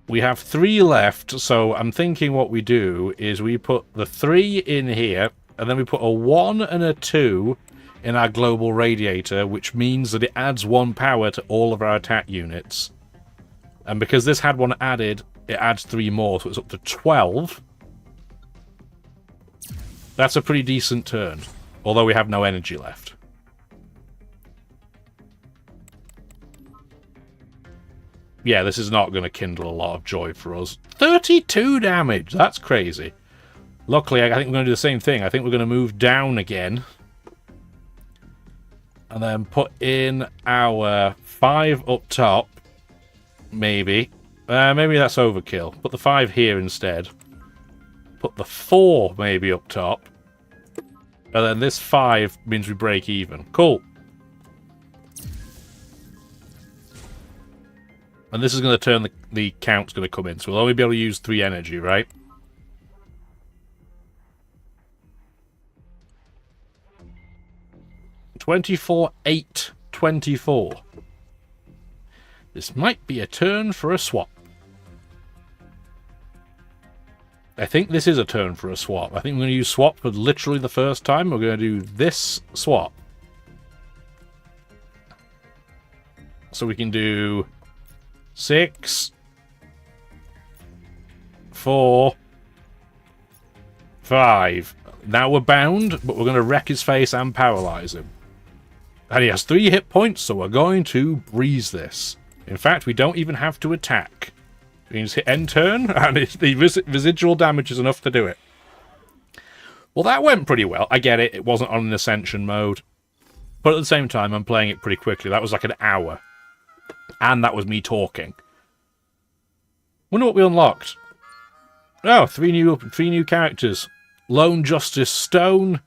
We have 3 left, so I'm thinking what we do is we put the 3 in here, and then we put a 1 and a 2 in our global radiator, which means that it adds 1 power to all of our attack units. And because this had 1 added, it adds 3 more, so it's up to 12. That's a pretty decent turn, although we have no energy left. Yeah, this is not going to kindle a lot of joy for us. 32 damage! That's crazy. Luckily, I think we're going to do the same thing. I think we're going to move down again. And then put in our 5 up top. Maybe. Maybe that's overkill. Put the 5 here instead. Put the 4 maybe up top. And then this 5 means we break even. Cool. And this is going to turn the count's going to come in. So we'll only be able to use 3 energy, right? $24,824. This might be a turn for a swap. I think this is a turn for a swap. I think we're going to use swap for literally the first time. We're going to do this swap. So we can do 6, 4, 5. Now we're bound, but we're going to wreck his face and paralyze him. And he has 3 hit points, so we're going to breeze this. In fact, we don't even have to attack. It means hit end turn, and the residual damage is enough to do it. Well, that went pretty well. I get it. It wasn't on an Ascension mode. But at the same time, I'm playing it pretty quickly. That was like an hour. And that was me talking. Wonder what we unlocked. Oh, 3 new characters. Lone Justice Stone,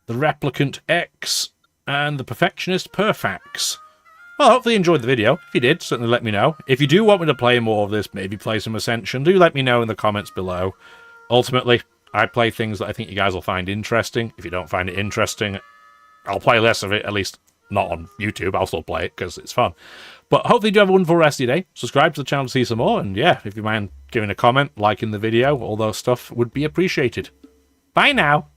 the Replicant X, and the Perfectionist Perfax. Well, hopefully you enjoyed the video. If you did, certainly let me know. If you do want me to play more of this, maybe play some Ascension, do let me know in the comments below. Ultimately, I play things that I think you guys will find interesting. If you don't find it interesting, I'll play less of it, at least not on YouTube. I'll still play it because it's fun. But hopefully you do have a wonderful rest of your day. Subscribe to the channel to see some more. And yeah, if you mind giving a comment, liking the video, all those stuff would be appreciated. Bye now.